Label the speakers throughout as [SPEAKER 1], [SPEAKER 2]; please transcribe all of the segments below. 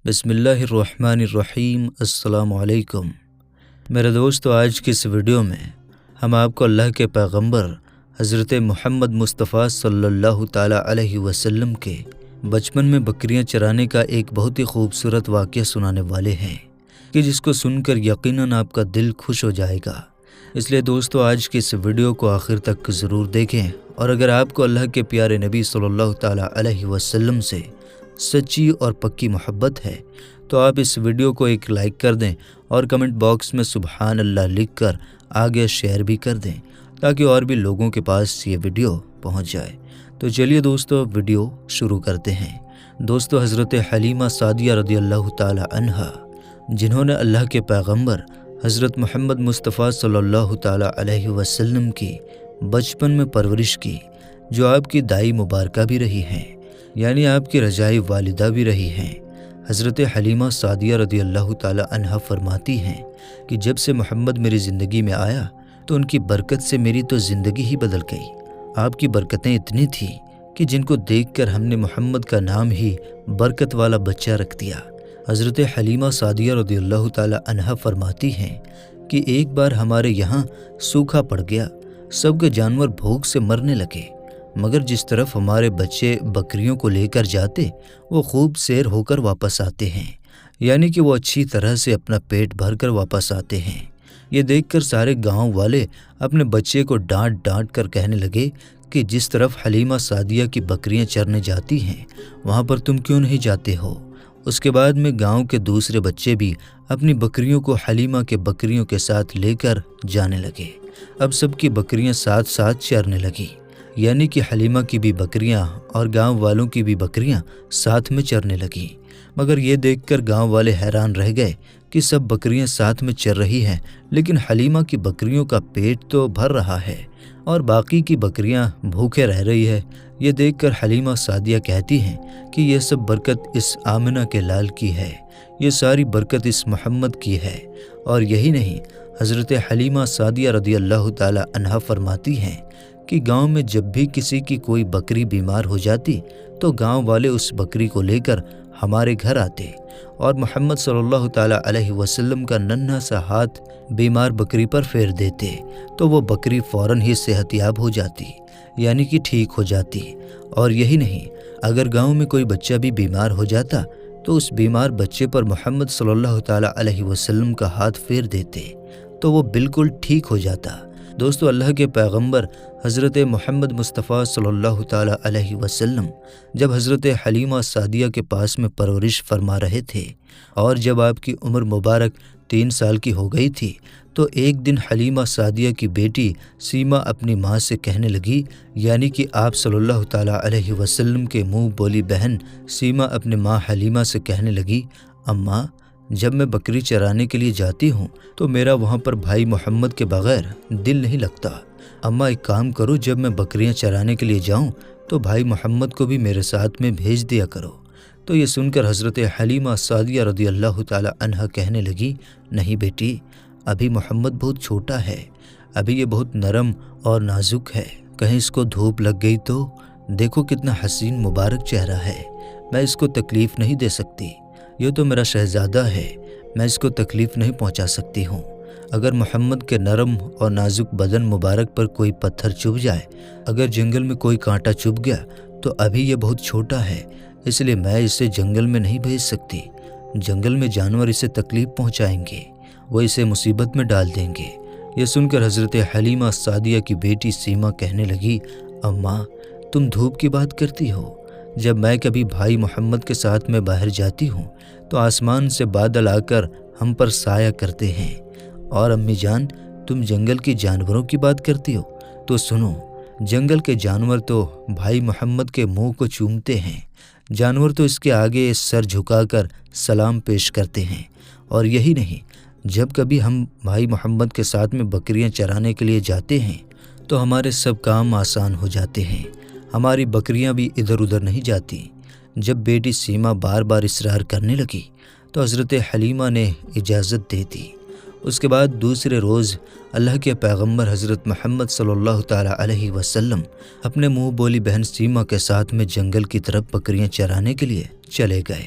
[SPEAKER 1] بسم اللہ الرحمن الرحیم۔ السلام علیکم میرے دوستو، آج کی اس ویڈیو میں ہم آپ کو اللہ کے پیغمبر حضرت محمد مصطفیٰ صلی اللہ تعالیٰ علیہ وسلم کے بچپن میں بکریاں چرانے کا ایک بہت ہی خوبصورت واقعہ سنانے والے ہیں کہ جس کو سن کر یقیناً آپ کا دل خوش ہو جائے گا۔ اس لیے دوستو، آج کی اس ویڈیو کو آخر تک ضرور دیکھیں، اور اگر آپ کو اللہ کے پیارے نبی صلی اللہ تعالیٰ علیہ وسلم سے سچی اور پکی محبت ہے تو آپ اس ویڈیو کو ایک لائک کر دیں اور کمنٹ باکس میں سبحان اللہ لکھ کر آگے شیئر بھی کر دیں تاکہ اور بھی لوگوں کے پاس یہ ویڈیو پہنچ جائے۔ تو چلیے دوستو، ویڈیو شروع کرتے ہیں۔ دوستو، حضرت حلیمہ سعدیہ رضی اللہ تعالی عنہا، جنہوں نے اللہ کے پیغمبر حضرت محمد مصطفیٰ صلی اللہ تعالی علیہ وسلم کی بچپن میں پرورش کی، جو آپ کی دائی مبارکہ بھی رہی ہیں، یعنی آپ کی رضائی والدہ بھی رہی ہیں، حضرت حلیمہ سعدیہ رضی اللہ تعالی عنہا فرماتی ہیں کہ جب سے محمد میری زندگی میں آیا تو ان کی برکت سے میری تو زندگی ہی بدل گئی۔ آپ کی برکتیں اتنی تھیں کہ جن کو دیکھ کر ہم نے محمد کا نام ہی برکت والا بچہ رکھ دیا۔ حضرت حلیمہ سعدیہ رضی اللہ تعالی عنہا فرماتی ہیں کہ ایک بار ہمارے یہاں سوکھا پڑ گیا، سب کے جانور بھوک سے مرنے لگے، مگر جس طرف ہمارے بچے بکریوں کو لے کر جاتے وہ خوب سیر ہو کر واپس آتے ہیں، یعنی کہ وہ اچھی طرح سے اپنا پیٹ بھر کر واپس آتے ہیں۔ یہ دیکھ کر سارے گاؤں والے اپنے بچے کو ڈانٹ ڈانٹ کر کہنے لگے کہ جس طرف حلیمہ سعدیہ کی بکریاں چرنے جاتی ہیں وہاں پر تم کیوں نہیں جاتے ہو؟ اس کے بعد میں گاؤں کے دوسرے بچے بھی اپنی بکریوں کو حلیمہ کے بکریوں کے ساتھ لے کر جانے لگے۔ اب سب کی بکریاں ساتھ ساتھ چرنے لگی، یعنی کہ حلیمہ کی بھی بکریاں اور گاؤں والوں کی بھی بکریاں ساتھ میں چرنے لگیں۔ مگر یہ دیکھ کر گاؤں والے حیران رہ گئے کہ سب بکریاں ساتھ میں چر رہی ہیں، لیکن حلیمہ کی بکریوں کا پیٹ تو بھر رہا ہے اور باقی کی بکریاں بھوکے رہ رہی ہے۔ یہ دیکھ کر حلیمہ سعدیہ کہتی ہیں کہ یہ سب برکت اس آمنہ کے لال کی ہے، یہ ساری برکت اس محمد کی ہے۔ اور یہی نہیں، حضرت حلیمہ سعدیہ رضی اللہ تعالی عنہا فرماتی ہیں کہ گاؤں میں جب بھی کسی کی کوئی بکری بیمار ہو جاتی تو گاؤں والے اس بکری کو لے کر ہمارے گھر آتے اور محمد صلی اللہ تعالیٰ علیہ وسلم کا ننھا سا ہاتھ بیمار بکری پر پھیر دیتے تو وہ بکری فوراً ہی صحت یاب ہو جاتی، یعنی کہ ٹھیک ہو جاتی۔ اور یہی نہیں، اگر گاؤں میں کوئی بچہ بھی بیمار ہو جاتا تو اس بیمار بچے پر محمد صلی اللہ تعالیٰ علیہ وسلم کا ہاتھ پھیر دیتے تو وہ بالکل ٹھیک ہو جاتا۔ دوستو، اللہ کے پیغمبر حضرت محمد مصطفیٰ صلی اللہ تعالیٰ علیہ وسلم جب حضرت حلیمہ سعدیہ کے پاس میں پرورش فرما رہے تھے اور جب آپ کی عمر مبارک 3 سال کی ہو گئی تھی تو ایک دن حلیمہ سعدیہ کی بیٹی سیما اپنی ماں سے کہنے لگی، یعنی کہ آپ صلی اللہ تعالیٰ علیہ وسلم کے منہ بولی بہن سیما اپنے ماں حلیمہ سے کہنے لگی، اماں، جب میں بکری چرانے کے لیے جاتی ہوں تو میرا وہاں پر بھائی محمد کے بغیر دل نہیں لگتا۔ اماں، ایک کام کرو، جب میں بکریاں چرانے کے لیے جاؤں تو بھائی محمد کو بھی میرے ساتھ میں بھیج دیا کرو۔ تو یہ سن کر حضرت حلیمہ سعدیہ رضی اللہ تعالی عنہا کہنے لگی، نہیں بیٹی، ابھی محمد بہت چھوٹا ہے، ابھی یہ بہت نرم اور نازک ہے، کہیں اس کو دھوپ لگ گئی تو دیکھو کتنا حسین مبارک چہرہ ہے، میں اس کو تکلیف نہیں دے سکتی، یہ تو میرا شہزادہ ہے، میں اس کو تکلیف نہیں پہنچا سکتی ہوں۔ اگر محمد کے نرم اور نازک بدن مبارک پر کوئی پتھر چبھ جائے، اگر جنگل میں کوئی کانٹا چبھ گیا تو ابھی یہ بہت چھوٹا ہے، اس لیے میں اسے جنگل میں نہیں بھیج سکتی، جنگل میں جانور اسے تکلیف پہنچائیں گے، وہ اسے مصیبت میں ڈال دیں گے۔ یہ سن کر حضرت حلیمہ سعدیہ کی بیٹی سیما کہنے لگی، اماں، تم دھوپ کی بات کرتی ہو، جب میں کبھی بھائی محمد کے ساتھ میں باہر جاتی ہوں تو آسمان سے بادل آ کر ہم پر سایہ کرتے ہیں، اور امی جان، تم جنگل کے جانوروں کی بات کرتی ہو، تو سنو، جنگل کے جانور تو بھائی محمد کے منہ کو چومتے ہیں، جانور تو اس کے آگے سر جھکا کر سلام پیش کرتے ہیں۔ اور یہی نہیں، جب کبھی ہم بھائی محمد کے ساتھ میں بکریاں چرانے کے لیے جاتے ہیں تو ہمارے سب کام آسان ہو جاتے ہیں، ہماری بکریاں بھی ادھر ادھر نہیں جاتی۔ جب بیٹی سیما بار بار اصرار کرنے لگی تو حضرت حلیمہ نے اجازت دے دی۔ اس کے بعد دوسرے روز اللہ کے پیغمبر حضرت محمد صلی اللہ تعالیٰ علیہ وسلم اپنے منہ بولی بہن سیما کے ساتھ میں جنگل کی طرف بکریاں چرانے کے لیے چلے گئے۔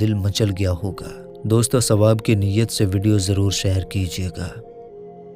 [SPEAKER 1] دل مچل گیا ہوگا۔ دوستو ثواب کی نیت سے ویڈیو ضرور شیئر کیجیے گا۔